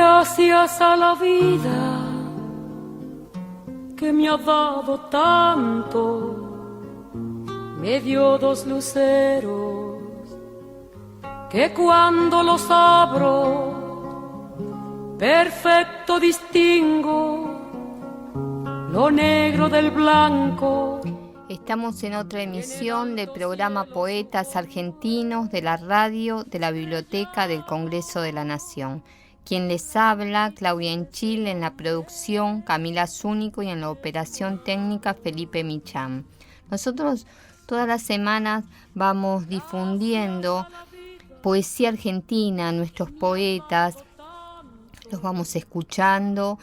Gracias a la vida que me ha dado tanto, me dio dos luceros que cuando los abro, perfecto distingo lo negro del blanco. Estamos en otra emisión del programa Poetas Argentinos de la radio de la Biblioteca del Congreso de la Nación. Quien les habla, Claudia Enchil, en la producción, Camila Zúñigo, y en la operación técnica, Felipe Micham. Nosotros todas las semanas vamos difundiendo poesía argentina, nuestros poetas, los vamos escuchando,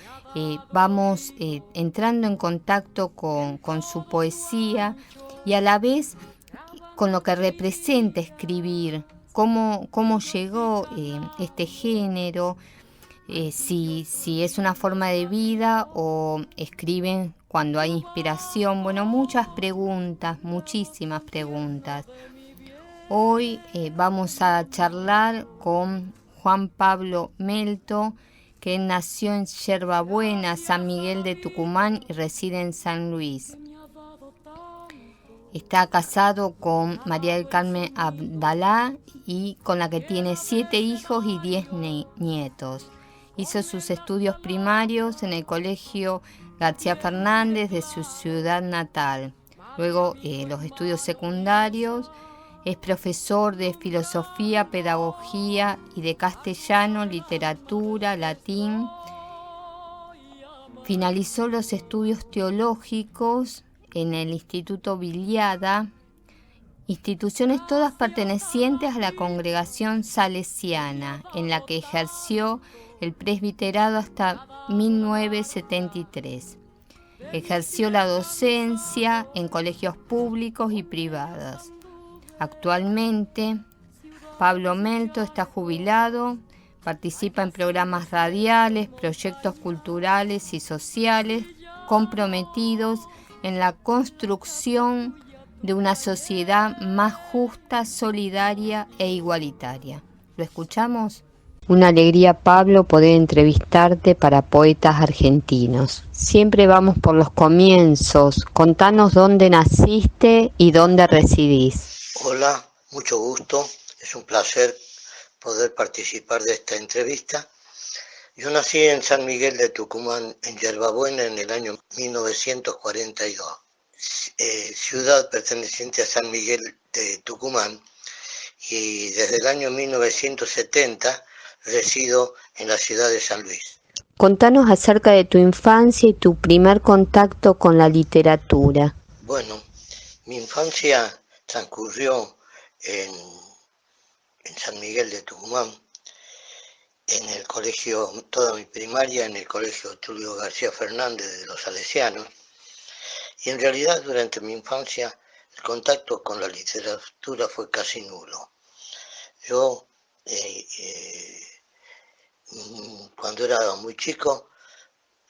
vamos entrando en contacto con su poesía y a la vez con lo que representa escribir, cómo llegó este género, si es una forma de vida o escriben cuando hay inspiración. Bueno, muchas preguntas, muchísimas preguntas. Hoy vamos a charlar con Juan Pablo Melto, que nació en Yerbabuena, San Miguel de Tucumán, y reside en San Luis. Está casado con María del Carmen Abdalá y con la que tiene 7 hijos y 10 nietos. Hizo sus estudios primarios en el Colegio García Fernández de su ciudad natal. Luego los estudios secundarios. Es profesor de filosofía, pedagogía y de castellano, literatura, latín. Finalizó los estudios teológicos en el Instituto Viliada, instituciones todas pertenecientes a la congregación salesiana, en la que ejerció el presbiterado hasta 1973. Ejerció la docencia en colegios públicos y privados. Actualmente, Pablo Melto está jubilado, participa en programas radiales, proyectos culturales y sociales comprometidos en la construcción de una sociedad más justa, solidaria e igualitaria. ¿Lo escuchamos? Una alegría, Pablo, poder entrevistarte para Poetas Argentinos. Siempre vamos por los comienzos. Contanos dónde naciste y dónde residís. Hola, mucho gusto. Es un placer poder participar de esta entrevista. Yo nací en San Miguel de Tucumán, en Yerbabuena, en el año 1942. Ciudad perteneciente a San Miguel de Tucumán, y desde el año 1970 resido en la ciudad de San Luis. Contanos acerca de tu infancia y tu primer contacto con la literatura. Bueno, mi infancia transcurrió en San Miguel de Tucumán, en el colegio, toda mi primaria en el colegio Tulio García Fernández de los Salesianos, y en realidad durante mi infancia el contacto con la literatura fue casi nulo. Yo cuando era muy chico,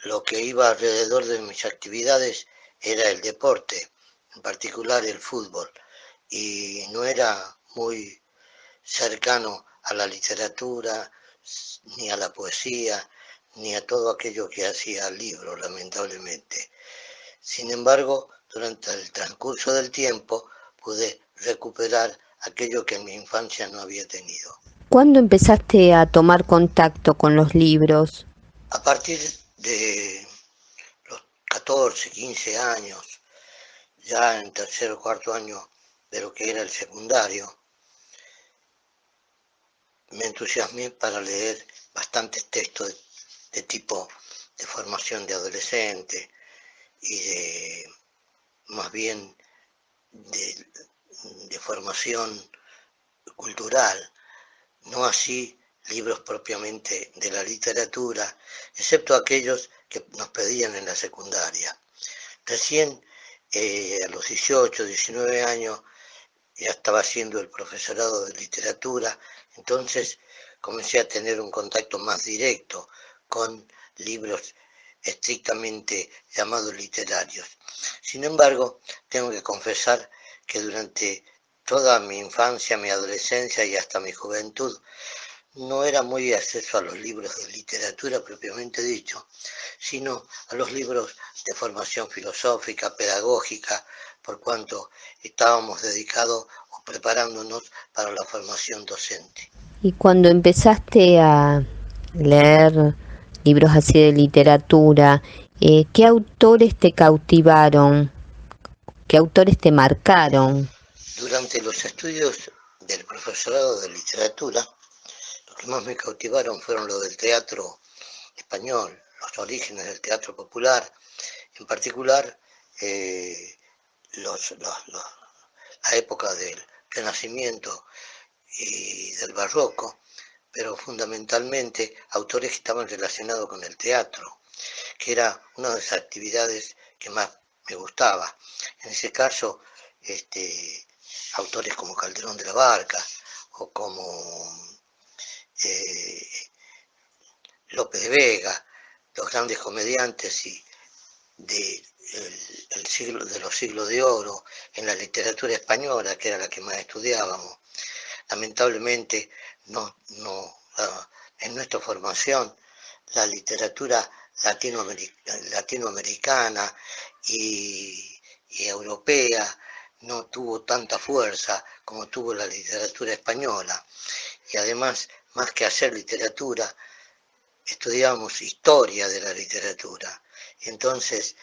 lo que iba alrededor de mis actividades era el deporte, en particular el fútbol, y no era muy cercano a la literatura, ni a la poesía, ni a todo aquello que hacía el libro, lamentablemente. Sin embargo, durante el transcurso del tiempo pude recuperar aquello que en mi infancia no había tenido. ¿Cuándo empezaste a tomar contacto con los libros? A partir de los 14, 15 años, ya en tercer o cuarto año de lo que era el secundario, me entusiasmé para leer bastantes textos de tipo de formación de adolescente y de más bien de formación cultural, no así libros propiamente de la literatura, excepto aquellos que nos pedían en la secundaria. Recién a los 18, 19 años ya estaba haciendo el profesorado de literatura, entonces comencé a tener un contacto más directo con libros estrictamente llamados literarios. Sin embargo, tengo que confesar que durante toda mi infancia, mi adolescencia y hasta mi juventud, no era muy acceso a los libros de literatura propiamente dicho, sino a los libros de formación filosófica, pedagógica, por cuanto estábamos dedicados o preparándonos para la formación docente. Y cuando empezaste a leer libros así de literatura, ¿qué autores te cautivaron? ¿Qué autores te marcaron? Durante los estudios del profesorado de literatura, lo que más me cautivaron fueron los del teatro español, los orígenes del teatro popular, en particular la época del Renacimiento y del Barroco, pero fundamentalmente autores que estaban relacionados con el teatro, que era una de las actividades que más me gustaba. En ese caso, autores como Calderón de la Barca o como López de Vega, los grandes comediantes de los siglos de oro en la literatura española, que era la que más estudiábamos. Lamentablemente, en nuestra formación, la literatura latinoamericana y europea no tuvo tanta fuerza como tuvo la literatura española. Y además, más que hacer literatura, estudiábamos historia de la literatura. Entonces,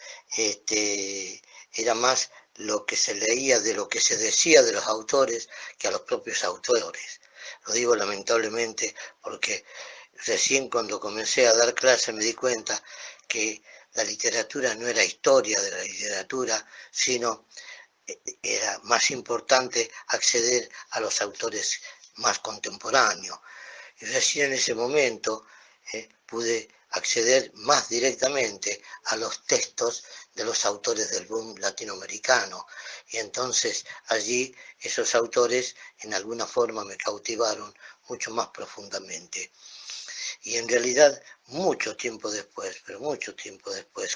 era más lo que se leía de lo que se decía de los autores que a los propios autores. Lo digo lamentablemente porque recién cuando comencé a dar clases me di cuenta que la literatura no era historia de la literatura, sino era más importante acceder a los autores más contemporáneos. Y recién en ese momento pude acceder más directamente a los textos de los autores del boom latinoamericano. Y entonces allí esos autores en alguna forma me cautivaron mucho más profundamente. Y en realidad mucho tiempo después,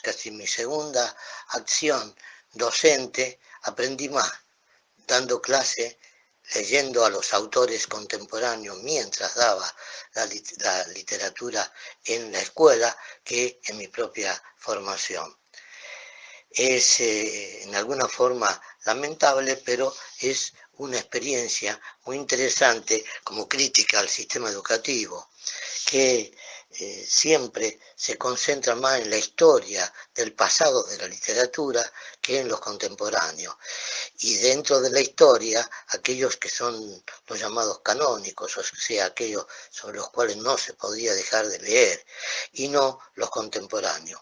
casi mi segunda acción docente, aprendí más dando clase, leyendo a los autores contemporáneos mientras daba la literatura en la escuela que en mi propia formación. Es en alguna forma lamentable, pero es una experiencia muy interesante como crítica al sistema educativo, que siempre se concentra más en la historia del pasado de la literatura que en los contemporáneos. Y dentro de la historia, aquellos que son los llamados canónicos, o sea, aquellos sobre los cuales no se podía dejar de leer, y no los contemporáneos.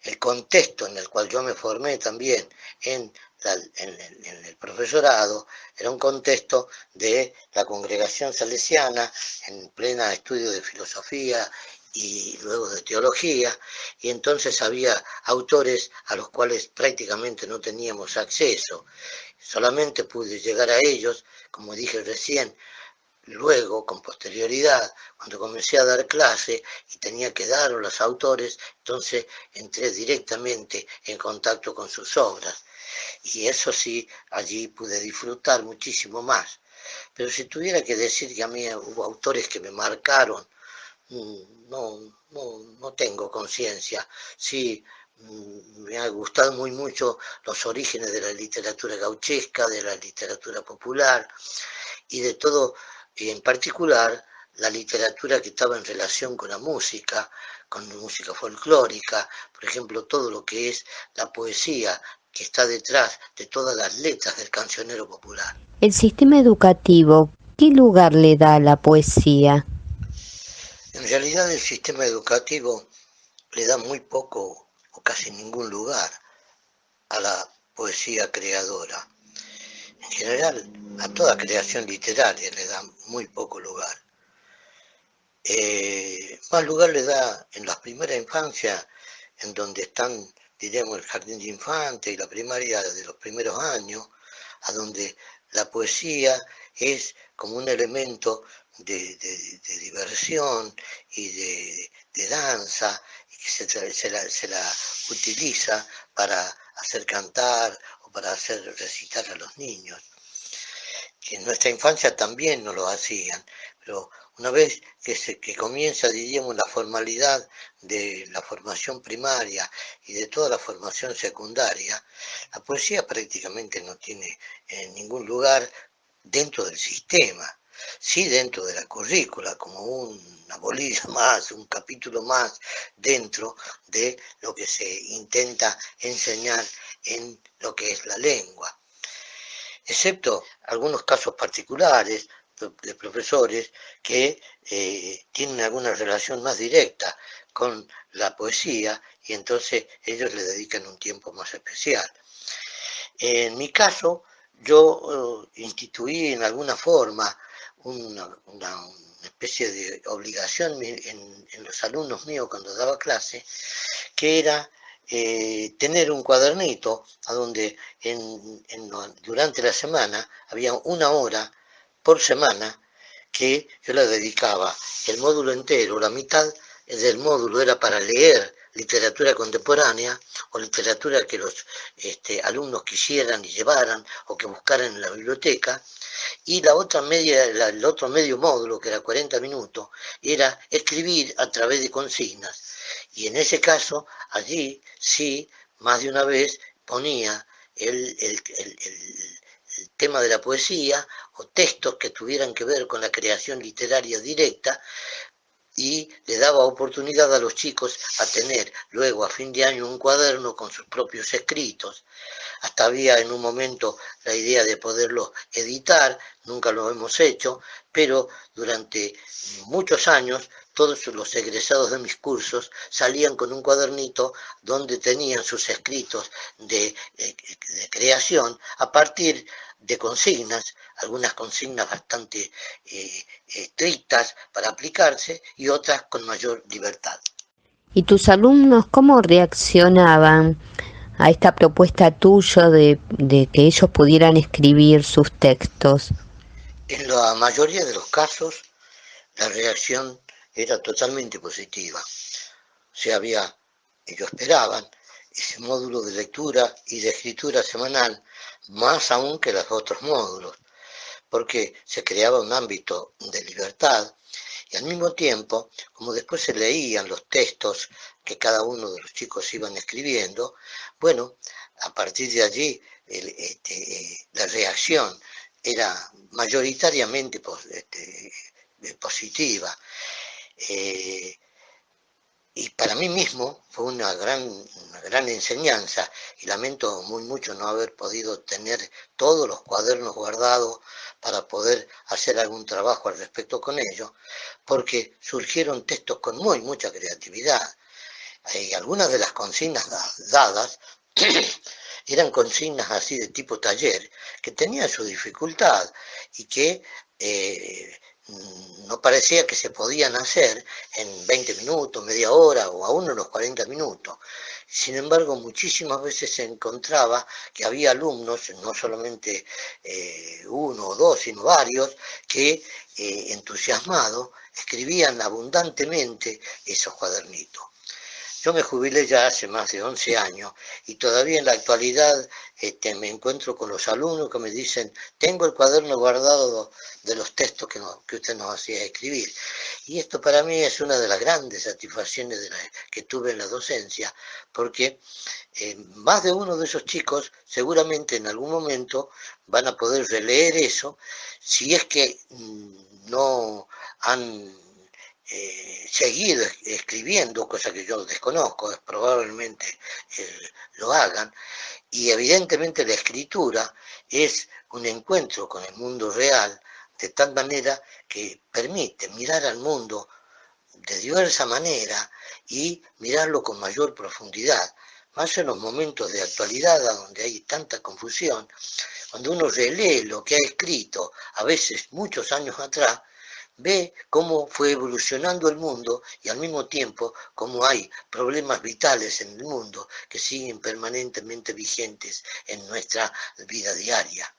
El contexto en el cual yo me formé también en el profesorado era un contexto de la congregación salesiana en plena estudio de filosofía y luego de teología, y entonces había autores a los cuales prácticamente no teníamos acceso. Solamente pude llegar a ellos, como dije recién, luego, con posterioridad, cuando comencé a dar clase y tenía que dar a los autores, entonces entré directamente en contacto con sus obras. Y eso sí, allí pude disfrutar muchísimo más. Pero si tuviera que decir que a mí hubo autores que me marcaron, no tengo conciencia. Sí, me ha gustado muy mucho los orígenes de la literatura gauchesca, de la literatura popular y de todo, y en particular la literatura que estaba en relación con la música folclórica, por ejemplo, todo lo que es la poesía que está detrás de todas las letras del cancionero popular. El sistema educativo, ¿qué lugar le da a la poesía? En realidad el sistema educativo le da muy poco o casi ningún lugar a la poesía creadora. En general, a toda creación literaria le da muy poco lugar. Más lugar le da en la primera infancia, en donde están, diremos, el jardín de infantes y la primaria de los primeros años, a donde la poesía es como un elemento de diversión y de danza, y que se la utiliza para hacer cantar o para hacer recitar a los niños. Que en nuestra infancia también no lo hacían, pero Una vez que comienza, diríamos, la formalidad de la formación primaria y de toda la formación secundaria, la poesía prácticamente no tiene ningún lugar dentro del sistema, sí dentro de la currícula, como una bolilla más, un capítulo más dentro de lo que se intenta enseñar en lo que es la lengua, excepto algunos casos particulares de profesores que tienen alguna relación más directa con la poesía y entonces ellos le dedican un tiempo más especial. En mi caso, yo instituí en alguna forma una especie de obligación en los alumnos míos cuando daba clase, que era tener un cuadernito a donde durante la semana había una hora por semana que yo le dedicaba el módulo entero, la mitad del módulo era para leer literatura contemporánea o literatura que los alumnos quisieran y llevaran o que buscaran en la biblioteca, y la otra el otro medio módulo, que era 40 minutos, era escribir a través de consignas. Y en ese caso, allí sí, más de una vez ponía el tema de la poesía o textos que tuvieran que ver con la creación literaria directa, y le daba oportunidad a los chicos a tener luego a fin de año un cuaderno con sus propios escritos. Hasta había en un momento la idea de poderlo editar, nunca lo hemos hecho, pero durante muchos años todos los egresados de mis cursos salían con un cuadernito donde tenían sus escritos de creación a partir de consignas, algunas consignas bastante estrictas para aplicarse y otras con mayor libertad. ¿Y tus alumnos cómo reaccionaban a esta propuesta tuya de que ellos pudieran escribir sus textos? En la mayoría de los casos, la reacción era totalmente positiva. O sea, ellos esperaban ese módulo de lectura y de escritura semanal, más aún que los otros módulos, porque se creaba un ámbito de libertad y al mismo tiempo, como después se leían los textos que cada uno de los chicos iban escribiendo, bueno, a partir de allí la reacción era mayoritariamente positiva. Y para mí mismo fue una gran enseñanza, y lamento mucho no haber podido tener todos los cuadernos guardados para poder hacer algún trabajo al respecto con ellos, porque surgieron textos con mucha creatividad. Y algunas de las consignas dadas eran consignas así de tipo taller, que tenían su dificultad y que no parecía que se podían hacer en 20 minutos, media hora o aún en los 40 minutos. Sin embargo, muchísimas veces se encontraba que había alumnos, no solamente uno o dos, sino varios, que entusiasmados escribían abundantemente esos cuadernitos. Yo me jubilé ya hace más de 11 años y todavía en la actualidad me encuentro con los alumnos que me dicen: tengo el cuaderno guardado de los textos que usted nos hacía escribir. Y esto para mí es una de las grandes satisfacciones que tuve en la docencia, porque más de uno de esos chicos seguramente en algún momento van a poder releer eso, si es que no han seguido escribiendo, cosa que yo desconozco, probablemente lo hagan, y evidentemente la escritura es un encuentro con el mundo real, de tal manera que permite mirar al mundo de diversa manera y mirarlo con mayor profundidad, más en los momentos de actualidad donde hay tanta confusión. Cuando uno relee lo que ha escrito, a veces muchos años atrás, ve cómo fue evolucionando el mundo y al mismo tiempo cómo hay problemas vitales en el mundo que siguen permanentemente vigentes en nuestra vida diaria.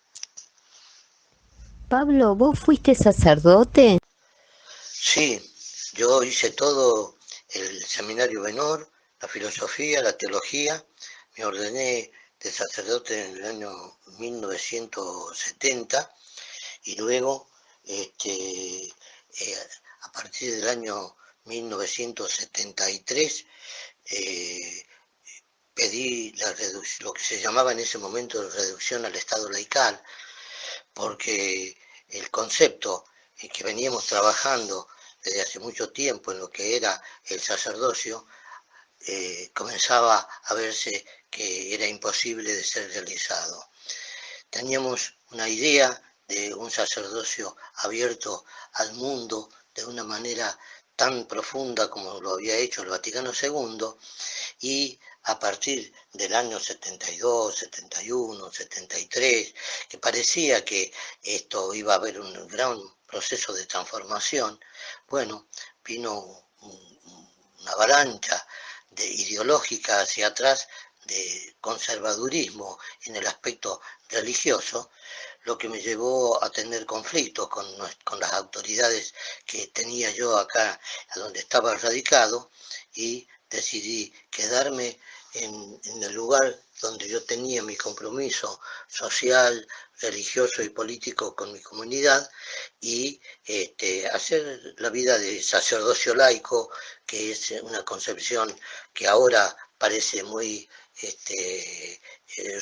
Pablo, ¿vos fuiste sacerdote? Sí, yo hice todo el seminario menor, la filosofía, la teología, me ordené de sacerdote en el año 1970 y luego a partir del año 1973, pedí lo que se llamaba en ese momento reducción al Estado laical, porque el concepto que veníamos trabajando desde hace mucho tiempo en lo que era el sacerdocio, comenzaba a verse que era imposible de ser realizado. Teníamos una idea de un sacerdocio abierto al mundo de una manera tan profunda como lo había hecho el Vaticano II, y a partir del año 72, 71, 73, que parecía que esto iba a haber un gran proceso de transformación, bueno, vino una avalancha ideológica hacia atrás de conservadurismo en el aspecto religioso, lo que me llevó a tener conflictos con las autoridades que tenía yo acá, a donde estaba radicado, y decidí quedarme en el lugar donde yo tenía mi compromiso social, religioso y político con mi comunidad, y hacer la vida de sacerdocio laico, que es una concepción que ahora parece muy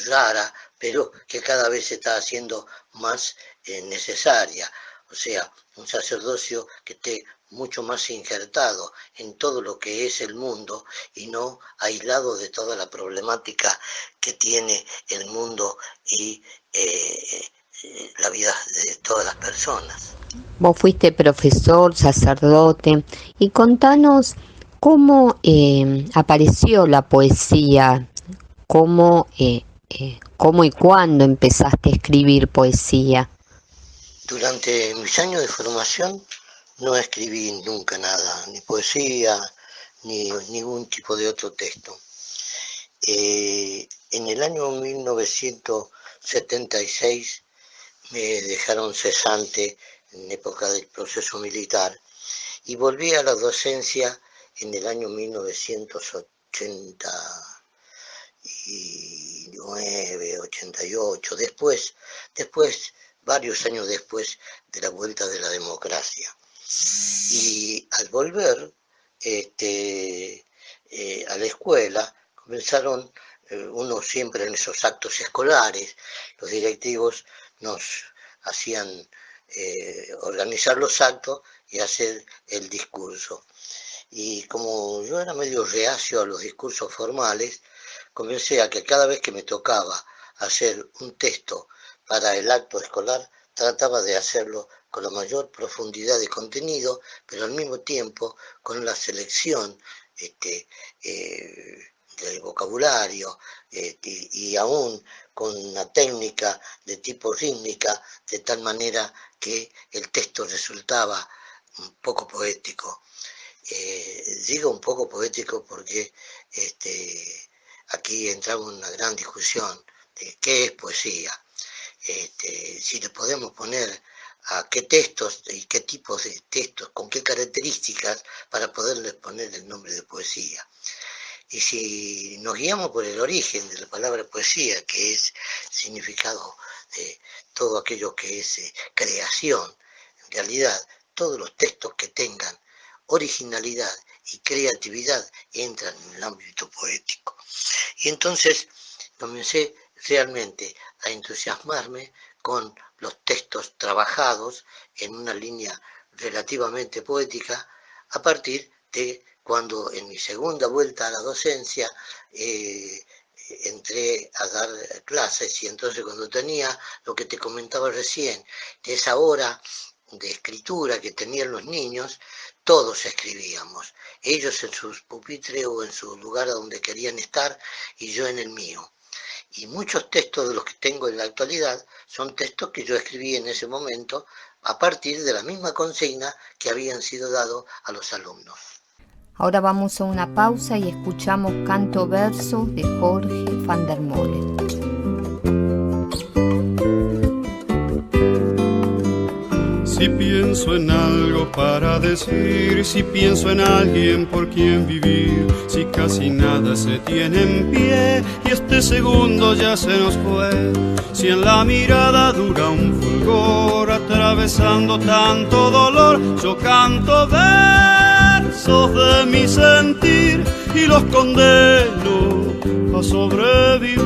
rara, pero que cada vez se está haciendo más necesaria. O sea, un sacerdocio que esté mucho más injertado en todo lo que es el mundo y no aislado de toda la problemática que tiene el mundo y la vida de todas las personas. Vos fuiste profesor, sacerdote, y contanos cómo apareció la poesía, cómo y cuándo empezaste a escribir poesía. Durante mis años de formación no escribí nunca nada, ni poesía, ni ningún tipo de otro texto. En el año 1976 me dejaron cesante en época del proceso militar y volví a la docencia en el año 1989, 88, después, varios años después de la vuelta de la democracia. Y al volver a la escuela, comenzaron uno siempre en esos actos escolares, los directivos nos hacían organizar los actos y hacer el discurso. Y como yo era medio reacio a los discursos formales, comencé a que cada vez que me tocaba hacer un texto para el acto escolar, trataba de hacerlo con la mayor profundidad de contenido, pero al mismo tiempo con la selección del vocabulario y aún con una técnica de tipo rítmica, de tal manera que el texto resultaba un poco poético. Digo un poco poético porque aquí entramos en una gran discusión de qué es poesía. Si le podemos poner a qué textos y qué tipos de textos, con qué características para poderles poner el nombre de poesía. Y si nos guiamos por el origen de la palabra poesía, que es significado de todo aquello que es creación, en realidad todos los textos que tengan originalidad y creatividad entran en el ámbito poético. Y entonces comencé realmente a entusiasmarme con los textos trabajados en una línea relativamente poética a partir de cuando en mi segunda vuelta a la docencia entré a dar clases, y entonces cuando tenía lo que te comentaba recién, de esa hora de escritura que tenían los niños, todos escribíamos, ellos en sus pupitres o en su lugar donde querían estar y yo en el mío. Y muchos textos de los que tengo en la actualidad son textos que yo escribí en ese momento a partir de la misma consigna que habían sido dados a los alumnos. Ahora vamos a una pausa y escuchamos Canto Verso de Jorge van der Molen. Si pienso en algo para decir, si pienso en alguien por quien vivir, si casi nada se tiene en pie y este segundo ya se nos fue, si en la mirada dura un fulgor atravesando tanto dolor amor. Yo canto versos de mi sentir y los condeno a sobrevivir.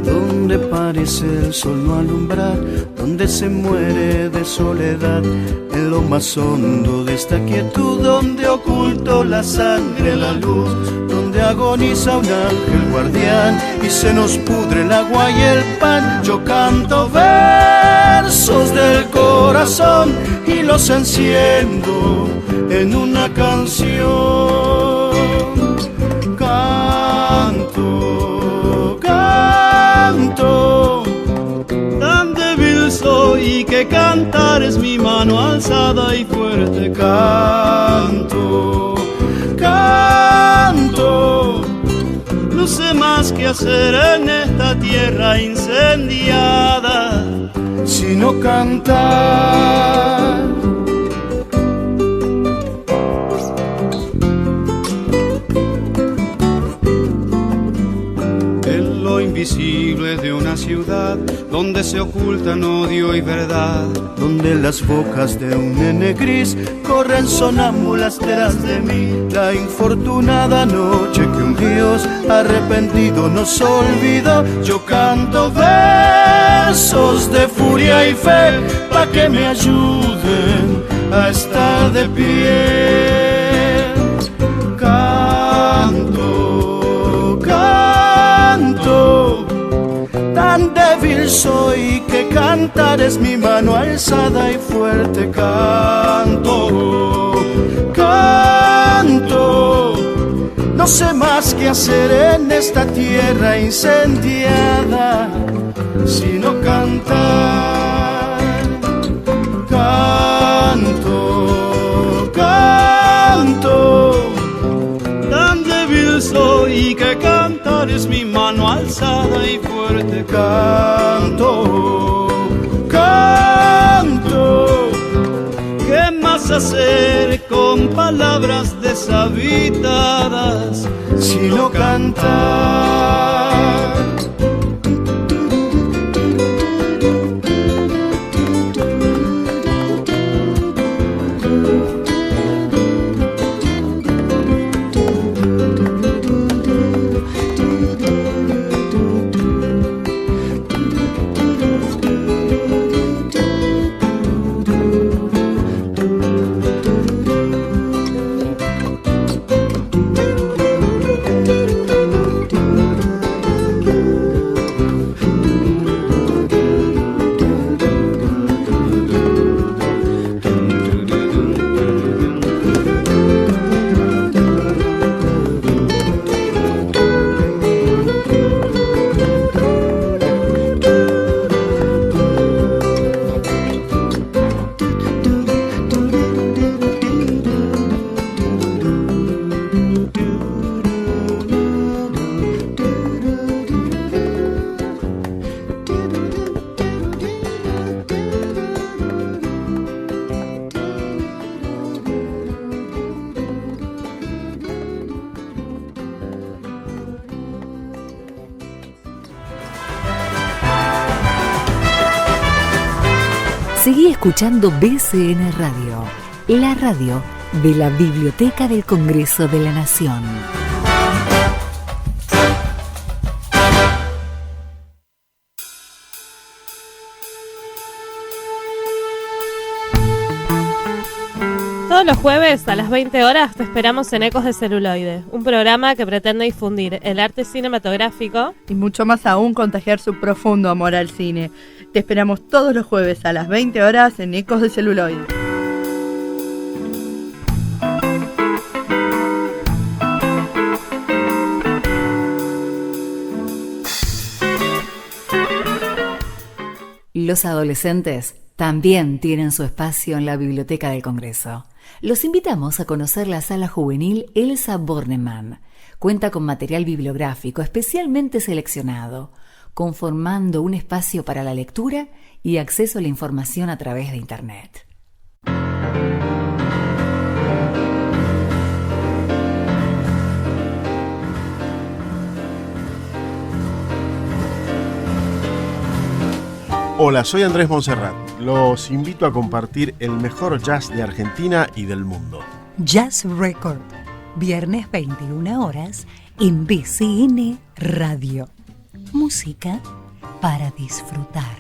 Donde parece el sol no alumbrar, donde se muere de soledad, en lo más hondo de esta quietud, donde oculto la sangre, la luz, donde agoniza un ángel guardián y se nos pudre el agua y el pan. Yo canto versos del corazón y los enciendo en una canción. Canto, canto, tan débil soy que cantar es mi mano alzada y fuerte. Canto, canto, no sé más que hacer en esta tierra incendiada, sino cantar. En lo invisible de una ciudad, donde se ocultan odio y verdad, donde las bocas de un nene gris corren sonámbulas detrás de mí. La infortunada noche que un Dios arrepentido nos olvidó. Yo canto versos de furia y fe pa' que me ayuden a estar de pie. Canto, canto, tan débil soy que cantar es mi mano alzada y fuerte. Canto, canto, no sé más que hacer en esta tierra incendiada, sino cantar. Canto, canto, tan débil soy que cantar es mi mano alzada y fuerte. Canto, canto, ¿qué más hacer con palabras deshabitadas sino cantar? Seguí escuchando BCN Radio, la radio de la Biblioteca del Congreso de la Nación. Todos los jueves a las 20 horas te esperamos en Ecos de Celuloide, un programa que pretende difundir el arte cinematográfico y mucho más aún contagiar su profundo amor al cine. Te esperamos todos los jueves a las 20 horas en Ecos de Celuloide. Los adolescentes también tienen su espacio en la Biblioteca del Congreso. Los invitamos a conocer la sala juvenil Elsa Bornemann. Cuenta con material bibliográfico especialmente seleccionado, conformando un espacio para la lectura y acceso a la información a través de Internet. Hola, soy Andrés Monserrat. Los invito a compartir el mejor jazz de Argentina y del mundo. Jazz Record, viernes 21 horas en BCN Radio. Música para disfrutar.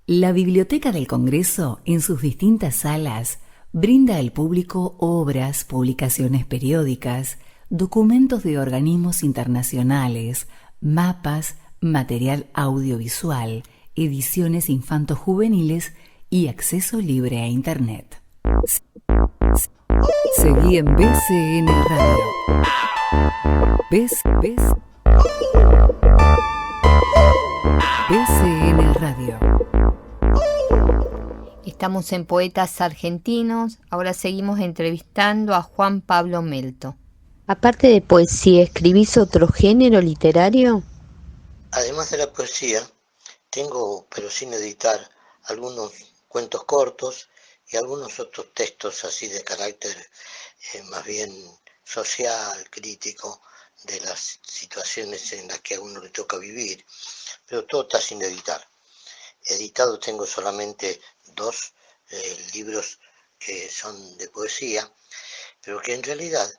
La Biblioteca del Congreso, en sus distintas salas, brinda al público obras, publicaciones periódicas, documentos de organismos internacionales, mapas, material audiovisual, ediciones infanto-juveniles y acceso libre a Internet. Seguí en BCN Radio. BCN Radio. Estamos en Poetas Argentinos, ahora seguimos entrevistando a Juan Pablo Melto. Aparte de poesía, ¿escribís otro género literario? Además de la poesía, tengo, pero sin editar, algunos cuentos cortos y algunos otros textos así de carácter más bien social, crítico, de las situaciones en las que a uno le toca vivir, pero todo está sin editar. Editado tengo solamente 2 libros que son de poesía, pero que en realidad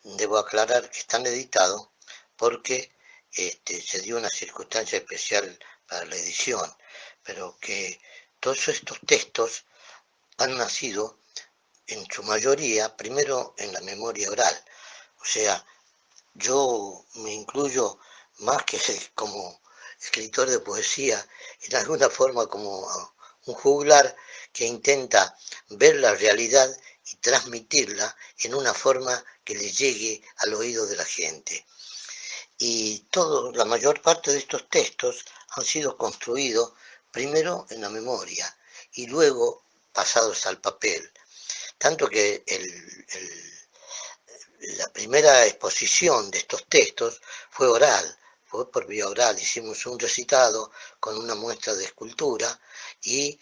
debo aclarar que están editados porque se dio una circunstancia especial para la edición, pero que todos estos textos han nacido en su mayoría primero en la memoria oral. O sea, yo me incluyo más que como escritor de poesía, en alguna forma como un juglar que intenta ver la realidad y transmitirla en una forma que le llegue al oído de la gente. Y la mayor parte de estos textos han sido construidos primero en la memoria y luego pasados al papel. Tanto que la primera exposición de estos textos fue oral, fue por vía oral. Hicimos un recitado con una muestra de escultura y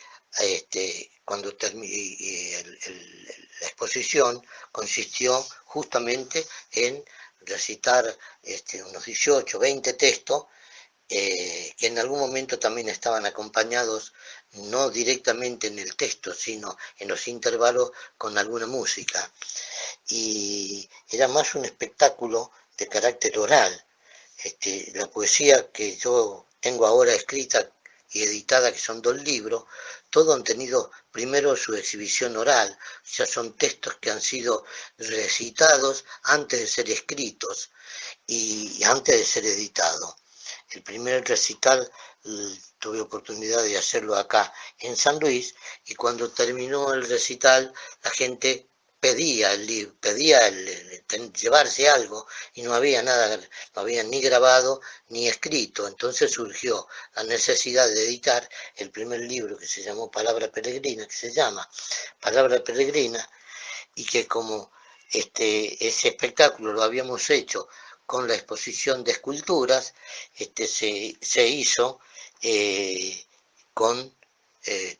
cuando la exposición consistió justamente en recitar unos 18, 20 textos que en algún momento también estaban acompañados no directamente en el texto, sino en los intervalos con alguna música. Y era más un espectáculo de carácter oral. La poesía que yo tengo ahora escrita y editada, que son 2 libros, todos han tenido primero su exhibición oral, o sea, son textos que han sido recitados antes de ser escritos y antes de ser editados. El primer recital tuve oportunidad de hacerlo acá en San Luis, y cuando terminó el recital la gente pedía el libro, pedía llevarse algo, y no había nada, no había ni grabado ni escrito. Entonces surgió la necesidad de editar el primer libro, que se llamó Palabra Peregrina, y que como ese espectáculo lo habíamos hecho con la exposición de esculturas, se hizo con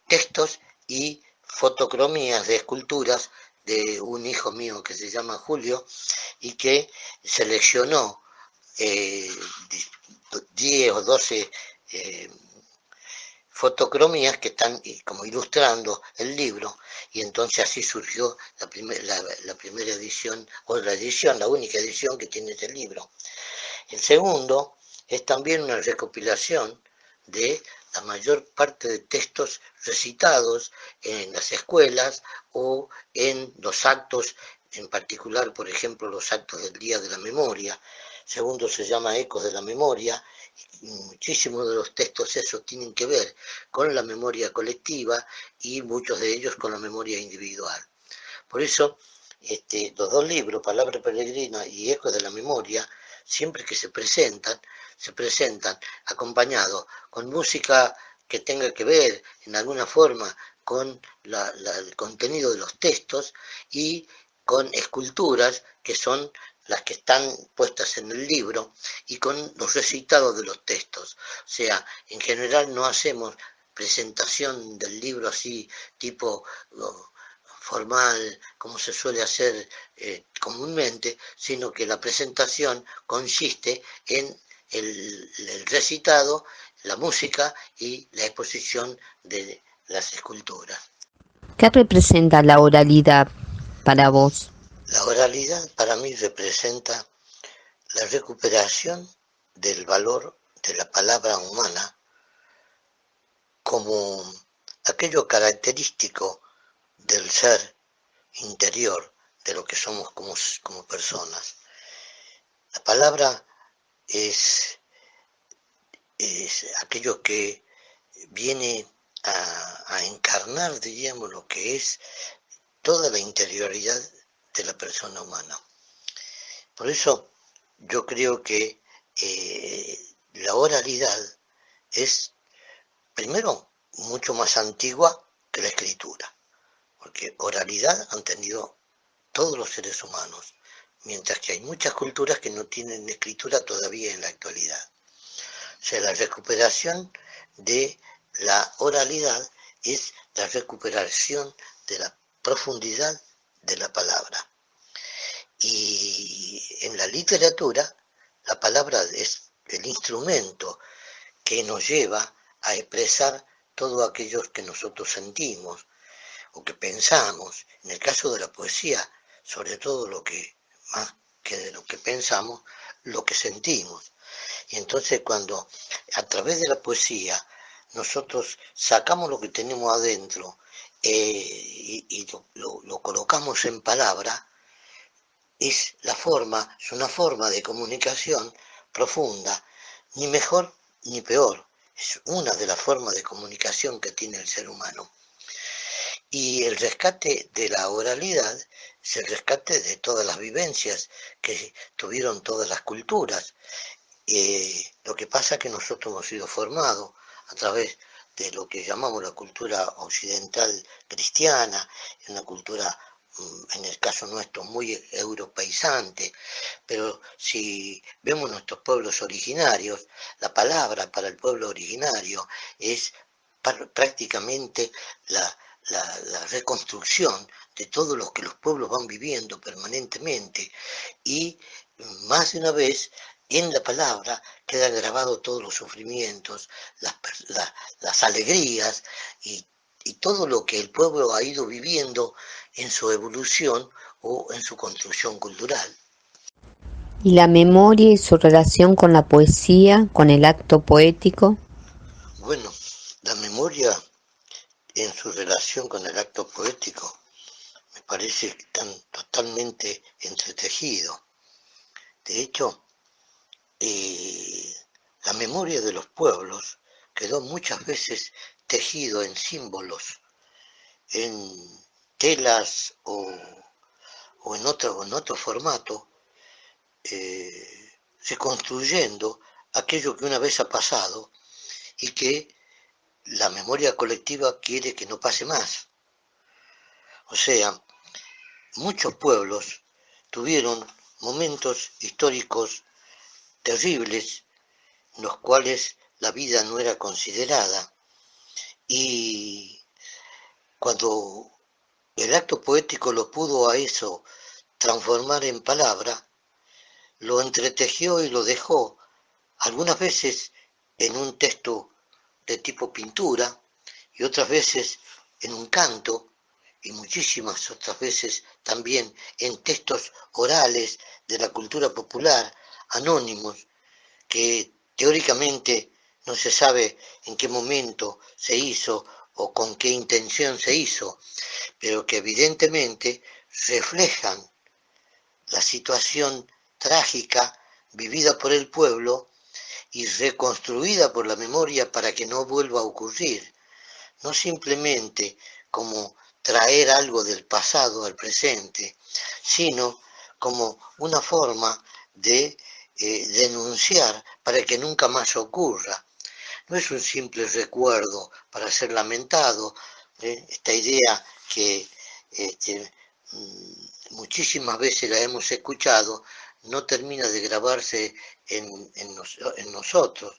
textos y fotocromías de esculturas de un hijo mío que se llama Julio, y que seleccionó 10 o 12 fotocromías que están como ilustrando el libro, y entonces así surgió la primera edición, o la única edición que tiene este libro. El segundo es también una recopilación de la mayor parte de textos recitados en las escuelas o en los actos, en particular, por ejemplo, los actos del Día de la Memoria. Segundo se llama Ecos de la Memoria. Muchísimos de los textos esos tienen que ver con la memoria colectiva y muchos de ellos con la memoria individual. Por eso, los 2 libros, Palabra Peregrina y Ecos de la Memoria, siempre que se presentan acompañados con música que tenga que ver en alguna forma con el contenido de los textos, y con esculturas que son las que están puestas en el libro y con los recitados de los textos. O sea, en general no hacemos presentación del libro así tipo formal, como se suele hacer comúnmente, sino que la presentación consiste en el recitado, la música y la exposición de las esculturas. ¿Qué representa la oralidad para vos? La oralidad para mí representa la recuperación del valor de la palabra humana como aquello característico del ser interior, de lo que somos como personas. La palabra es aquello que viene a encarnar, diríamos, lo que es toda la interioridad de la persona humana. Por eso yo creo que la oralidad es, primero, mucho más antigua que la escritura, porque oralidad han tenido todos los seres humanos, mientras que hay muchas culturas que no tienen escritura todavía en la actualidad. O sea, la recuperación de la oralidad es la recuperación de la profundidad de la palabra. Y en la literatura, la palabra es el instrumento que nos lleva a expresar todo aquello que nosotros sentimos o que pensamos. En el caso de la poesía, sobre todo lo que más que de lo que pensamos, lo que sentimos. Y entonces cuando a través de la poesía nosotros sacamos lo que tenemos adentro y lo colocamos en palabra, es una forma de comunicación profunda, ni mejor ni peor, es una de las formas de comunicación que tiene el ser humano. Y el rescate de la oralidad es el rescate de todas las vivencias que tuvieron todas las culturas. Lo que pasa es que nosotros hemos sido formados a través de lo que llamamos la cultura occidental cristiana, una cultura, en el caso nuestro, muy europeizante, pero si vemos nuestros pueblos originarios, la palabra para el pueblo originario es prácticamente la reconstrucción de todo lo que los pueblos van viviendo permanentemente, y más de una vez en la palabra quedan grabados todos los sufrimientos, las alegrías y todo lo que el pueblo ha ido viviendo en su evolución o en su construcción cultural. ¿Y la memoria y su relación con la poesía, con el acto poético? Bueno, la memoria en su relación con el acto poético me parece que están totalmente entretejidos. De hecho, la memoria de los pueblos quedó muchas veces tejido en símbolos, en telas o en otro formato, reconstruyendo aquello que una vez ha pasado y que la memoria colectiva quiere que no pase más. O sea, muchos pueblos tuvieron momentos históricos terribles en los cuales la vida no era considerada, y cuando el acto poético lo pudo a eso transformar en palabra, lo entretejió y lo dejó algunas veces en un texto de tipo pintura y otras veces en un canto y muchísimas otras veces también en textos orales de la cultura popular, anónimos, que teóricamente no se sabe en qué momento se hizo o con qué intención se hizo, pero que evidentemente reflejan la situación trágica vivida por el pueblo y reconstruida por la memoria para que no vuelva a ocurrir, no simplemente como traer algo del pasado al presente, sino como una forma de denunciar para que nunca más ocurra. No es un simple recuerdo para ser lamentado, esta idea que muchísimas veces la hemos escuchado, no termina de grabarse en nosotros.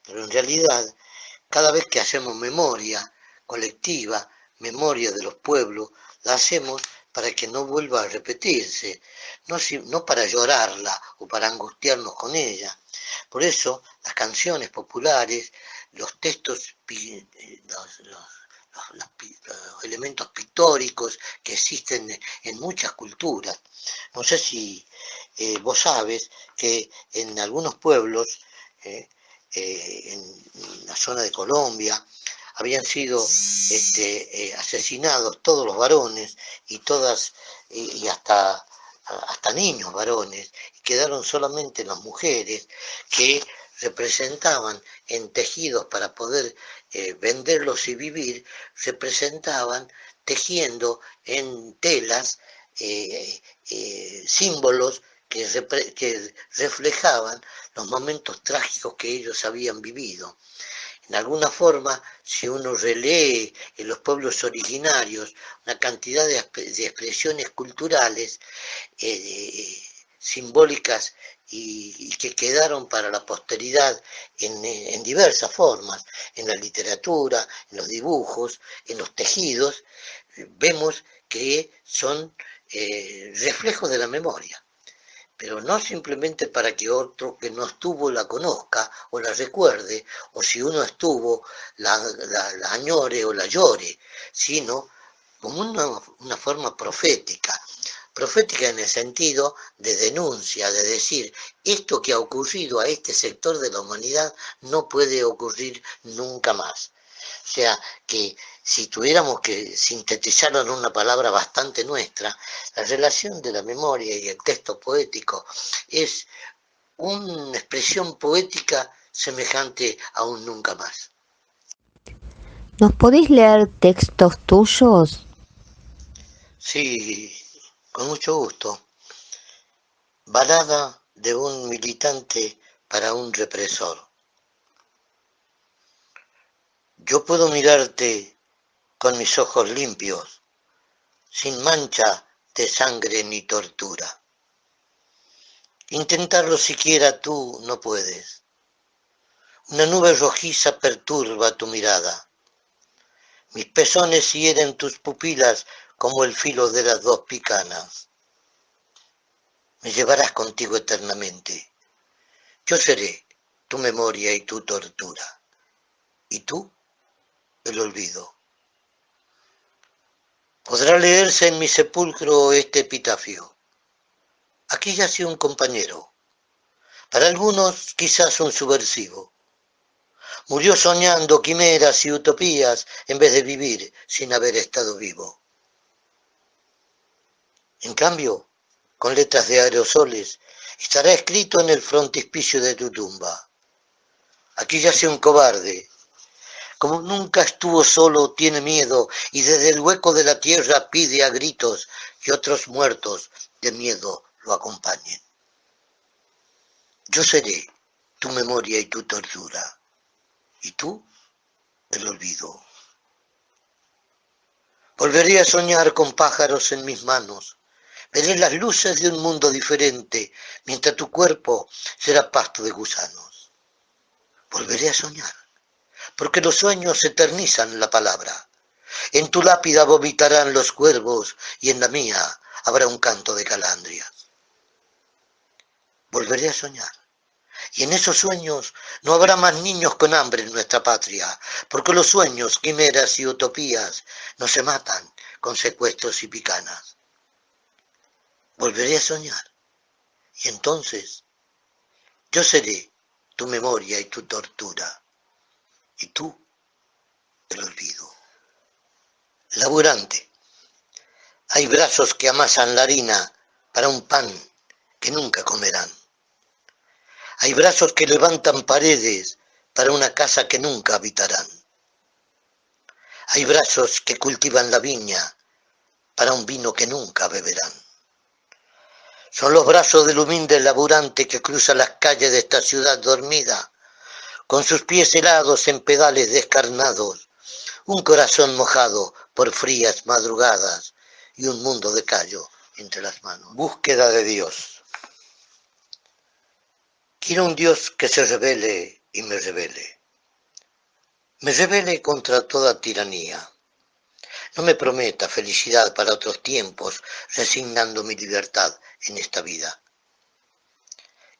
Pero en realidad, cada vez que hacemos memoria colectiva, memoria de los pueblos, la hacemos para que no vuelva a repetirse, no para llorarla o para angustiarnos con ella. Por eso, las canciones populares, los textos, los elementos pictóricos que existen en muchas culturas. No sé si vos sabes que en algunos pueblos, en la zona de Colombia, habían sido asesinados todos los varones y hasta niños varones, y quedaron solamente las mujeres que representaban en tejidos para poder venderlos y vivir, representaban tejiendo en telas símbolos que reflejaban los momentos trágicos que ellos habían vivido. En alguna forma, si uno relee en los pueblos originarios una cantidad de expresiones culturales simbólicas y que quedaron para la posteridad en diversas formas, en la literatura, en los dibujos, en los tejidos, vemos que son reflejos de la memoria. Pero no simplemente para que otro que no estuvo la conozca o la recuerde, o si uno estuvo la añore o la llore, sino como una forma profética en el sentido de denuncia, de decir, esto que ha ocurrido a este sector de la humanidad no puede ocurrir nunca más. O sea, que si tuviéramos que sintetizarlo en una palabra bastante nuestra, la relación de la memoria y el texto poético es una expresión poética semejante a un nunca más. ¿Nos podéis leer textos tuyos? Sí, con mucho gusto. Balada de un militante para un represor. Yo puedo mirarte con mis ojos limpios, sin mancha de sangre ni tortura. Intentarlo siquiera tú no puedes. Una nube rojiza perturba tu mirada. Mis pezones hieren tus pupilas como el filo de las dos picanas. Me llevarás contigo eternamente. Yo seré tu memoria y tu tortura. ¿Y tú? El olvido. Podrá leerse en mi sepulcro este epitafio. Aquí yace un compañero, para algunos quizás un subversivo. Murió soñando quimeras y utopías en vez de vivir sin haber estado vivo. En cambio, con letras de aerosoles, estará escrito en el frontispicio de tu tumba. Aquí yace un cobarde. Como nunca estuvo solo, tiene miedo y desde el hueco de la tierra pide a gritos que otros muertos de miedo lo acompañen. Yo seré tu memoria y tu tortura, y tú el olvido. Volveré a soñar con pájaros en mis manos, veré las luces de un mundo diferente, mientras tu cuerpo será pasto de gusanos. Volveré a soñar, porque los sueños eternizan la palabra. En tu lápida vomitarán los cuervos y en la mía habrá un canto de calandrias. Volveré a soñar, y en esos sueños no habrá más niños con hambre en nuestra patria, porque los sueños, quimeras y utopías no se matan con secuestros y picanas. Volveré a soñar, y entonces yo seré tu memoria y tu tortura, y tú el olvido. Laburante. Hay brazos que amasan la harina para un pan que nunca comerán. Hay brazos que levantan paredes para una casa que nunca habitarán. Hay brazos que cultivan la viña para un vino que nunca beberán. Son los brazos del humilde laburante que cruza las calles de esta ciudad dormida, con sus pies helados en pedales descarnados, un corazón mojado por frías madrugadas y un mundo de callo entre las manos. Búsqueda de Dios. Quiero un Dios que se revele y me revele. Me revele contra toda tiranía. No me prometa felicidad para otros tiempos, resignando mi libertad en esta vida.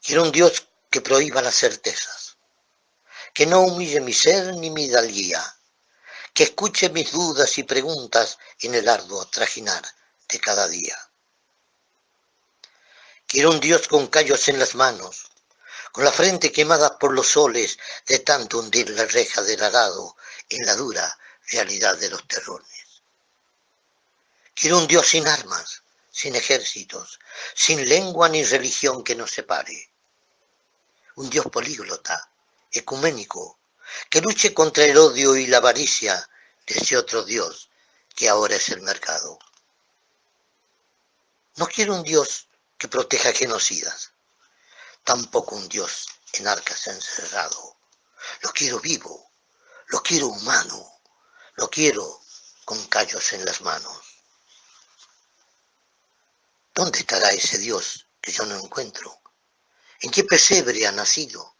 Quiero un Dios que prohíba las certezas, que no humille mi ser ni mi hidalguía, que escuche mis dudas y preguntas en el arduo trajinar de cada día. Quiero un Dios con callos en las manos, con la frente quemada por los soles de tanto hundir la reja del arado en la dura realidad de los terrones. Quiero un Dios sin armas, sin ejércitos, sin lengua ni religión que nos separe. Un Dios políglota, ecuménico, que luche contra el odio y la avaricia de ese otro Dios que ahora es el mercado. No quiero un Dios que proteja genocidas, tampoco un Dios en arcas encerrado. Lo quiero vivo, lo quiero humano, lo quiero con callos en las manos. ¿Dónde estará ese Dios que yo no encuentro? ¿En qué pesebre ha nacido?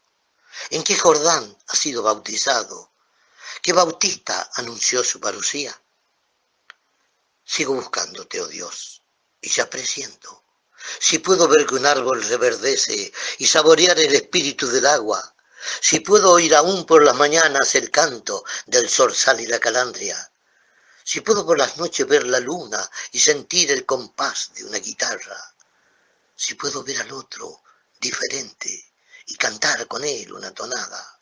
¿En qué Jordán ha sido bautizado? ¿Qué bautista anunció su parucía? Sigo buscándote, oh Dios, y ya presiento. Si puedo ver que un árbol reverdece y saborear el espíritu del agua, si puedo oír aún por las mañanas el canto del zorzal y la calandria, si puedo por las noches ver la luna y sentir el compás de una guitarra, si puedo ver al otro diferente y cantar con él una tonada,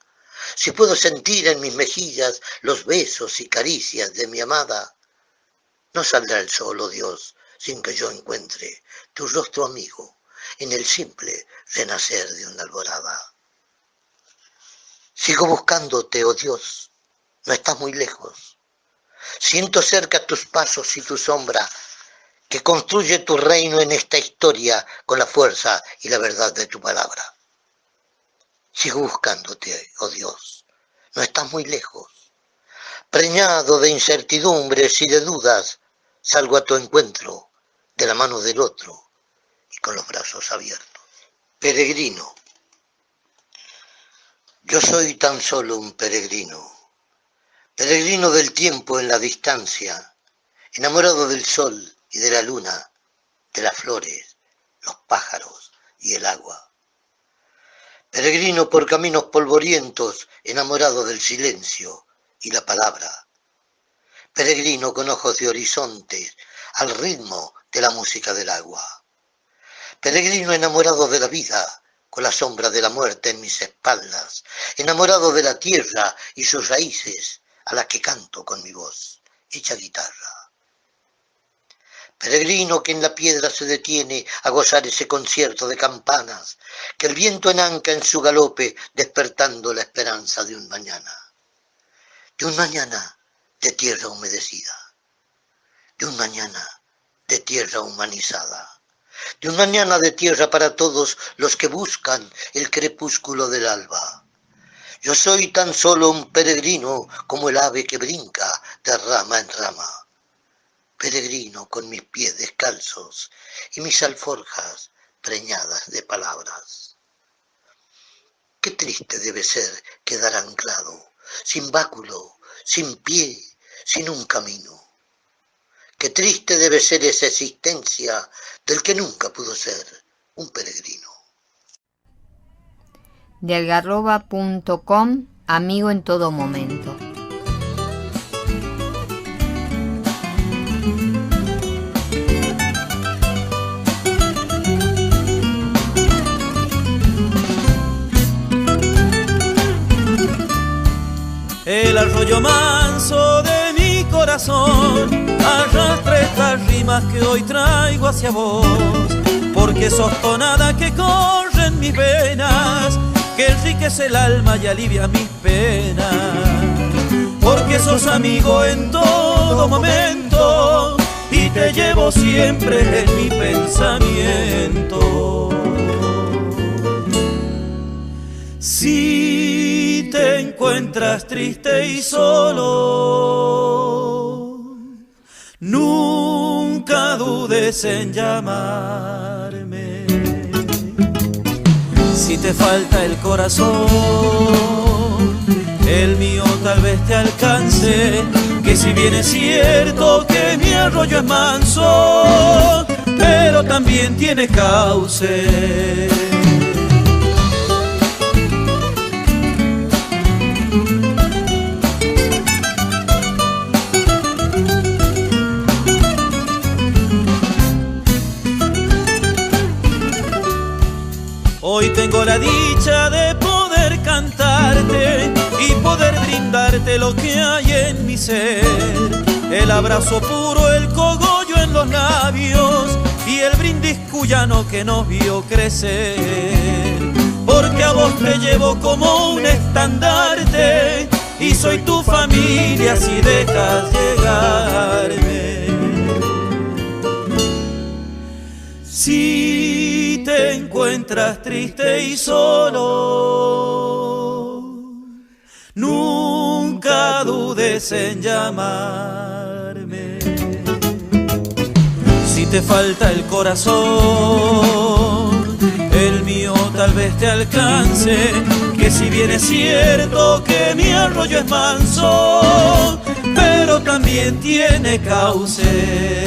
si puedo sentir en mis mejillas los besos y caricias de mi amada, no saldrá el sol, oh Dios, sin que yo encuentre tu rostro amigo en el simple renacer de una alborada. Sigo buscándote, oh Dios, no estás muy lejos. Siento cerca tus pasos y tu sombra, que construye tu reino en esta historia con la fuerza y la verdad de tu palabra. Sigo buscándote, oh Dios, no estás muy lejos. Preñado de incertidumbres y de dudas, salgo a tu encuentro, de la mano del otro y con los brazos abiertos. Peregrino. Yo soy tan solo un peregrino, peregrino del tiempo en la distancia, enamorado del sol y de la luna, de las flores, los pájaros y el agua. Peregrino por caminos polvorientos, enamorado del silencio y la palabra. Peregrino con ojos de horizontes, al ritmo de la música del agua. Peregrino enamorado de la vida, con la sombra de la muerte en mis espaldas, enamorado de la tierra y sus raíces, a las que canto con mi voz, hecha guitarra. Peregrino que en la piedra se detiene a gozar ese concierto de campanas, que el viento enanca en su galope, despertando la esperanza de un mañana. De un mañana de tierra humedecida, de un mañana de tierra humanizada, de un mañana de tierra para todos los que buscan el crepúsculo del alba. Yo soy tan solo un peregrino como el ave que brinca de rama en rama. Peregrino con mis pies descalzos y mis alforjas preñadas de palabras. Qué triste debe ser quedar anclado, sin báculo, sin pie, sin un camino. Qué triste debe ser esa existencia del que nunca pudo ser un peregrino. De algarroba.com, amigo en todo momento. El arroyo manso de mi corazón arrastra estas rimas que hoy traigo hacia vos, porque sos tonada que corre en mis venas, que enriquece el alma y alivia mis penas, porque sos amigo en todo momento y te llevo siempre en mi pensamiento. Si te encuentras triste y solo, nunca dudes en llamarme. Si te falta el corazón, el mío tal vez te alcance, que si bien es cierto que mi arroyo es manso, pero también tiene cauce. Hoy tengo la dicha de poder cantarte y poder brindarte lo que hay en mi ser. El abrazo puro, el cogollo en los labios y el brindis cuyano que nos vio crecer. Porque a vos te llevo como un estandarte y soy tu familia si dejas llegarme. Si te encuentras triste y solo, nunca dudes en llamarme. Si te falta el corazón, el mío tal vez te alcance, que si bien es cierto que mi arroyo es manso, pero también tiene cauce.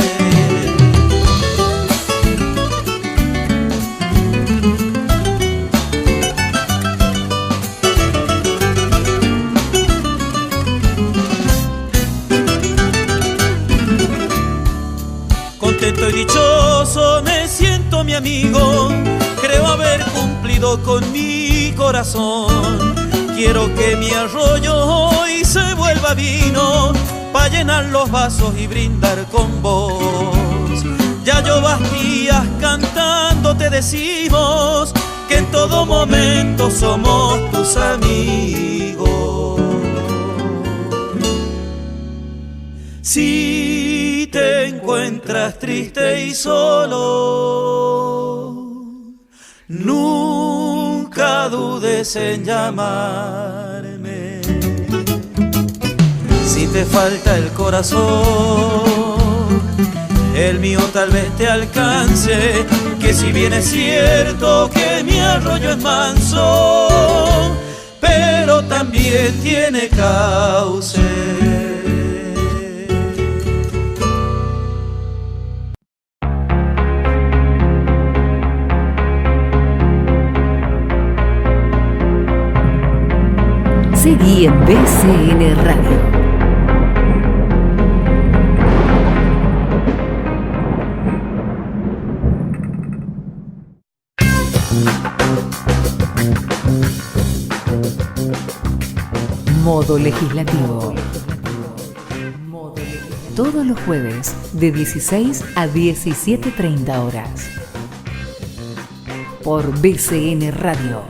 Contento y dichoso me siento, mi amigo, creo haber cumplido con mi corazón. Quiero que mi arroyo hoy se vuelva vino, pa' llenar los vasos y brindar con vos. Ya yo bastías cantando te decimos que en todo momento somos tus amigos. Si te encuentras triste y solo, nunca dudes en llamarme. Si te falta el corazón, el mío tal vez te alcance, que si bien es cierto que mi arroyo es manso, pero también tiene cauce. Seguí en BCN Radio. Modo legislativo. Todos los jueves de 16 a 17:30 horas. Por BCN Radio.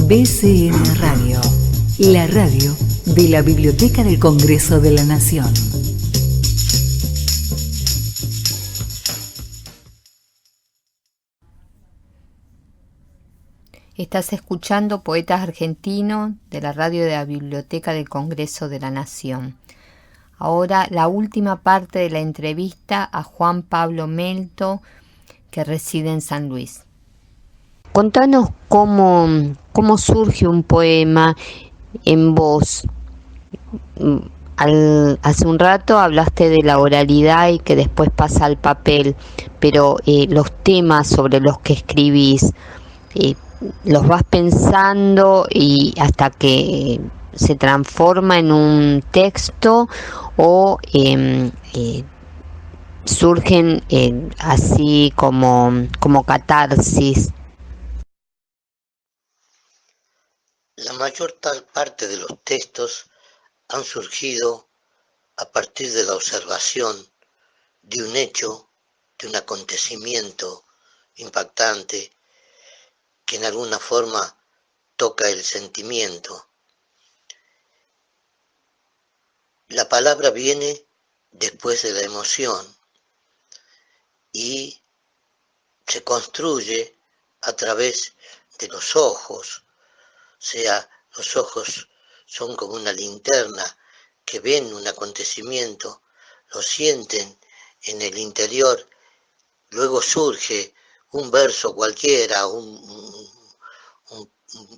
BCN Radio, la radio de la Biblioteca del Congreso de la Nación. Estás escuchando Poetas Argentinos de la radio de la Biblioteca del Congreso de la Nación. Ahora la última parte de la entrevista a Juan Pablo Melto, que reside en San Luis. Contanos cómo surge un poema en vos. Hace un rato hablaste de la oralidad y que después pasa al papel, pero los temas sobre los que escribís, los vas pensando y hasta que se transforma en un texto o surgen así como catarsis. La mayor parte de los textos han surgido a partir de la observación de un hecho, de un acontecimiento impactante que en alguna forma toca el sentimiento. La palabra viene después de la emoción y se construye a través de los ojos. O sea, los ojos son como una linterna que ven un acontecimiento, lo sienten en el interior, luego surge un verso cualquiera, un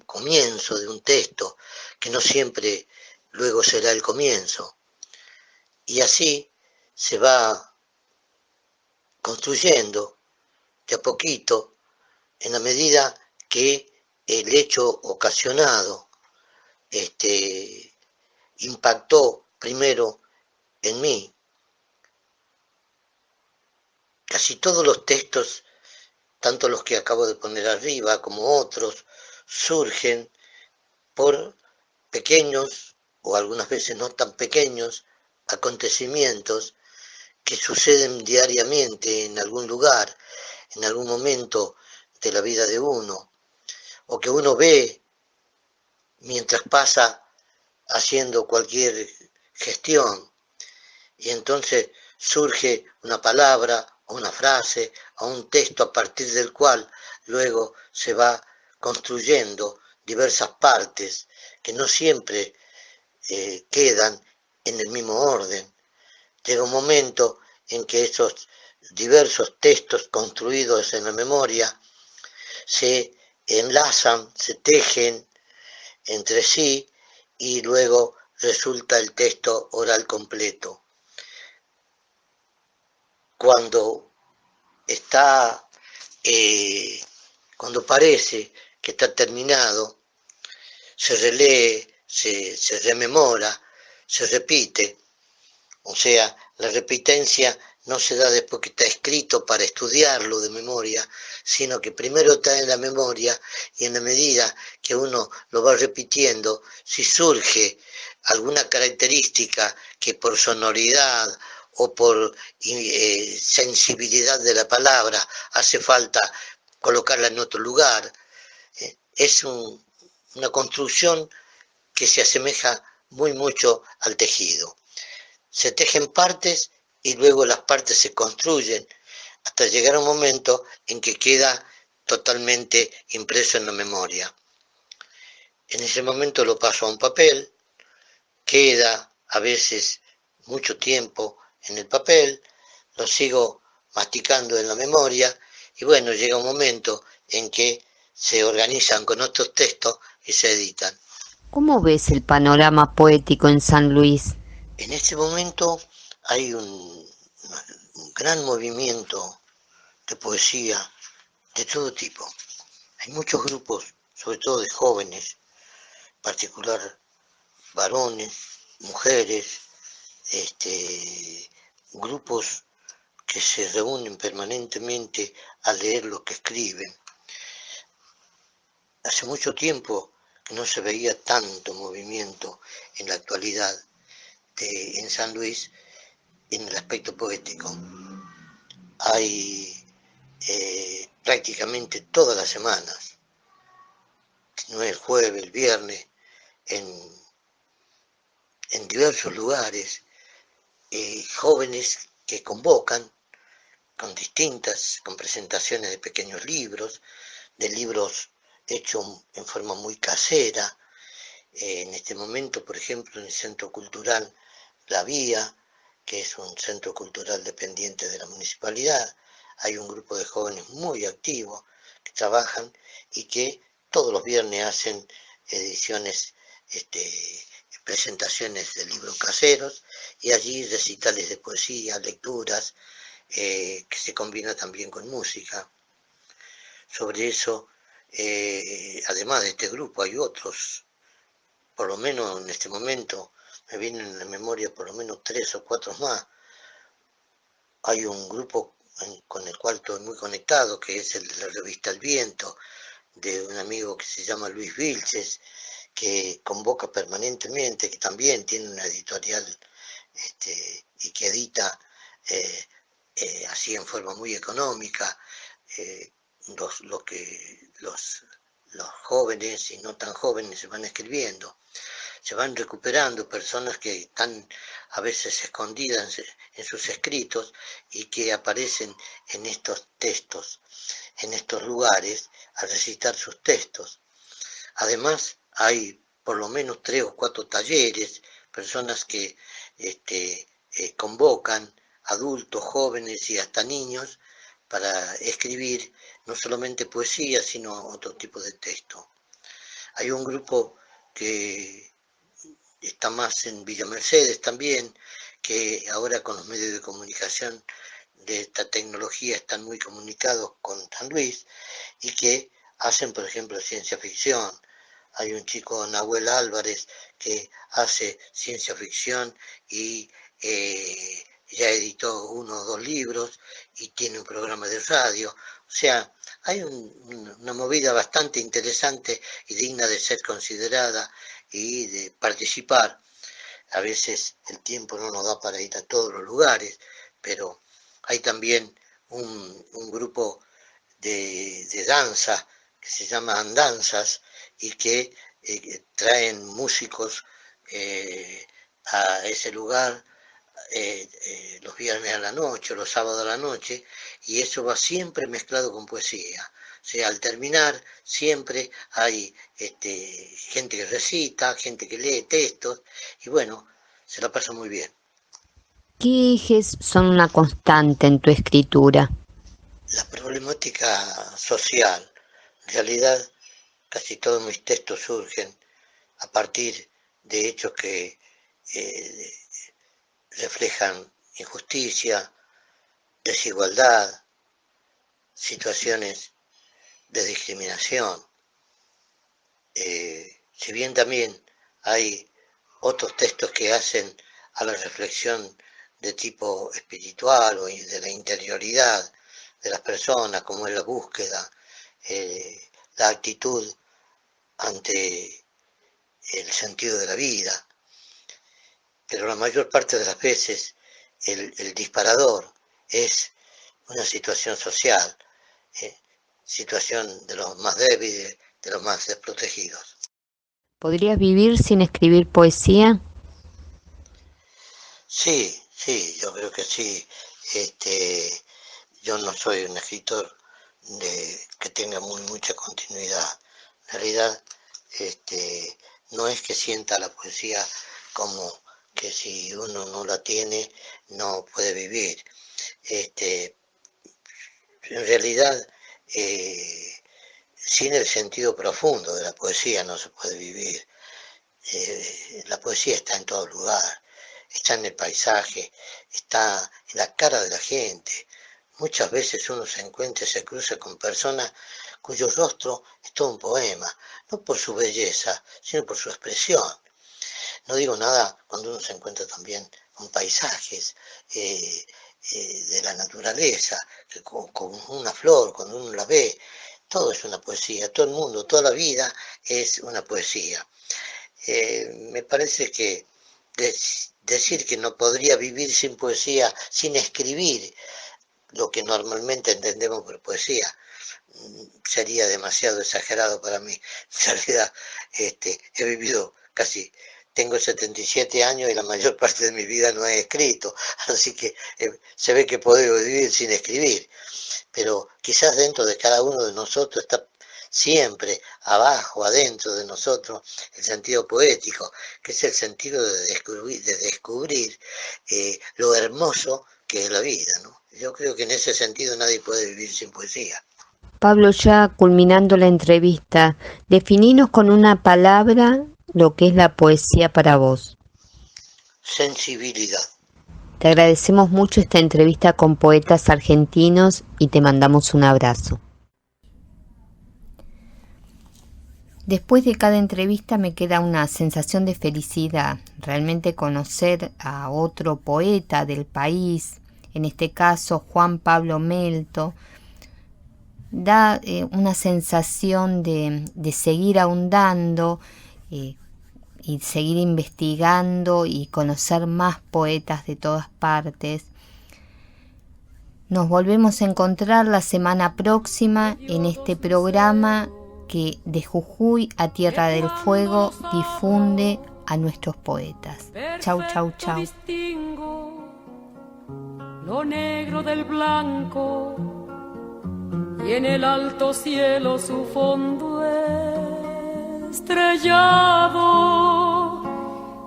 comienzo de un texto, que no siempre luego será el comienzo. Y así se va construyendo de a poquito, en la medida que el hecho ocasionado impactó primero en mí. Casi todos los textos, tanto los que acabo de poner arriba como otros, surgen por pequeños, o algunas veces no tan pequeños, acontecimientos que suceden diariamente en algún lugar, en algún momento de la vida de uno, o que uno ve mientras pasa haciendo cualquier gestión, y entonces surge una palabra, o una frase, o un texto a partir del cual luego se va construyendo diversas partes que no siempre quedan en el mismo orden. Llega un momento en que esos diversos textos construidos en la memoria se enlazan, se tejen entre sí y luego resulta el texto oral completo. Cuando parece que está terminado, se relee, se rememora, se repite. O sea, la repitencia no se da después que está escrito para estudiarlo de memoria, sino que primero está en la memoria y en la medida que uno lo va repitiendo, si surge alguna característica que por sonoridad o por sensibilidad de la palabra hace falta colocarla en otro lugar, es una construcción que se asemeja muy mucho al tejido. Se tejen partes y luego las partes se construyen hasta llegar a un momento en que queda totalmente impreso en la memoria. En ese momento lo paso a un papel, queda a veces mucho tiempo en el papel, lo sigo masticando en la memoria y bueno, llega un momento en que se organizan con otros textos y se editan. ¿Cómo ves el panorama poético en San Luis? En este momento hay un gran movimiento de poesía de todo tipo. Hay muchos grupos, sobre todo de jóvenes, en particular varones, mujeres, grupos que se reúnen permanentemente a leer lo que escriben. Hace mucho tiempo que no se veía tanto movimiento en la actualidad en San Luis en el aspecto poético. Hay prácticamente todas las semanas, no es el jueves, el viernes, en diversos lugares, jóvenes que convocan con presentaciones de pequeños libros, de libros hechos en forma muy casera. En este momento, por ejemplo, en el Centro Cultural La Vía, que es un centro cultural dependiente de la municipalidad, hay un grupo de jóvenes muy activos que trabajan y que todos los viernes hacen ediciones, presentaciones de libros caseros y allí recitales de poesía, lecturas, que se combina también con música. Sobre eso, además de este grupo, hay otros, por lo menos en este momento, me vienen en la memoria por lo menos 3 o 4 más. Hay un grupo con el cual estoy muy conectado, que es el de la revista El Viento, de un amigo que se llama Luis Vilches, que convoca permanentemente, que también tiene una editorial y que edita así en forma muy económica los jóvenes y no tan jóvenes se van escribiendo. Se van recuperando personas que están a veces escondidas en sus escritos y que aparecen en estos textos, en estos lugares, a recitar sus textos. Además, hay por lo menos 3 o 4 talleres, personas que convocan adultos, jóvenes y hasta niños para escribir no solamente poesía, sino otro tipo de texto. Hay un grupo que está más en Villa Mercedes también, que ahora con los medios de comunicación de esta tecnología están muy comunicados con San Luis y que hacen, por ejemplo, ciencia ficción. Hay un chico, Nahuel Álvarez, que hace ciencia ficción y ya editó 1 o 2 libros y tiene un programa de radio. O sea, hay una movida bastante interesante y digna de ser considerada y de participar. A veces el tiempo no nos da para ir a todos los lugares, pero hay también un grupo de danza que se llama Andanzas y que traen músicos a ese lugar los viernes a la noche, los sábados a la noche, y eso va siempre mezclado con poesía. O sea, al terminar siempre hay gente que recita, gente que lee textos, y bueno, se la pasa muy bien. ¿Qué ejes son una constante en tu escritura? La problemática social. En realidad, casi todos mis textos surgen a partir de hechos que reflejan injusticia, desigualdad, situaciones de discriminación. Si bien también hay otros textos que hacen a la reflexión de tipo espiritual o de la interioridad de las personas, como es la búsqueda, la actitud ante el sentido de la vida. Pero la mayor parte de las veces el disparador es una situación social, situación de los más débiles, de los más desprotegidos. ¿Podrías vivir sin escribir poesía? Sí, yo creo que sí. Yo no soy un escritor que tenga mucha continuidad. En realidad, no es que sienta la poesía como que si uno no la tiene, no puede vivir. En realidad, sin el sentido profundo de la poesía no se puede vivir. La poesía está en todo lugar, está en el paisaje, está en la cara de la gente. Muchas veces uno se encuentra y se cruza con personas cuyo rostro es todo un poema, no por su belleza, sino por su expresión. No digo nada cuando uno se encuentra también con paisajes de la naturaleza, con una flor, cuando uno la ve, todo es una poesía, todo el mundo, toda la vida es una poesía. Me parece que decir que no podría vivir sin poesía, sin escribir lo que normalmente entendemos por poesía, sería demasiado exagerado para mí. En realidad, he vivido tengo 77 años y la mayor parte de mi vida no he escrito, así que se ve que puedo vivir sin escribir, pero quizás dentro de cada uno de nosotros está siempre abajo, adentro de nosotros, el sentido poético, que es el sentido de descubrir lo hermoso que es la vida, ¿no? Yo creo que en ese sentido nadie puede vivir sin poesía. Pablo, ya culminando la entrevista, defininos con una palabra lo que es la poesía para vos. Sensibilidad. Te agradecemos mucho esta entrevista con poetas argentinos y te mandamos un abrazo. Después de cada entrevista me queda una sensación de felicidad, realmente conocer a otro poeta del país, en este caso Juan Pablo Melto, da una sensación de seguir ahondando y seguir investigando y conocer más poetas de todas partes. Nos volvemos a encontrar la semana próxima en este programa que de Jujuy a Tierra del Fuego difunde a nuestros poetas. Chau, chau, chau. Distingo lo negro del blanco y en el alto cielo su fondo estrellado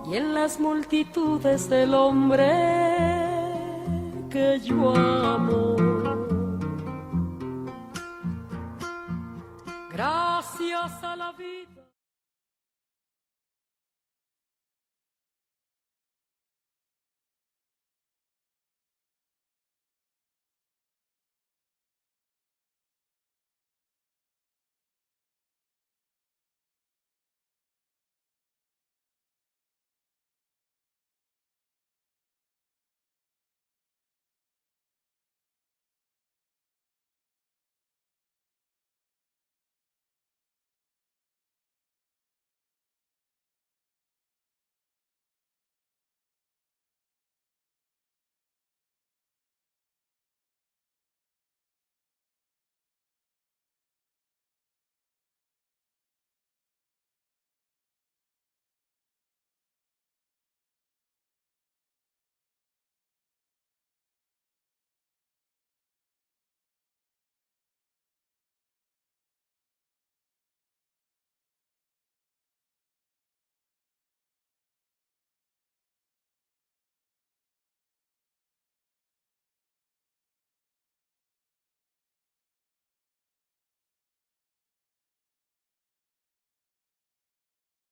y en las multitudes el hombre que yo amo. Gracias a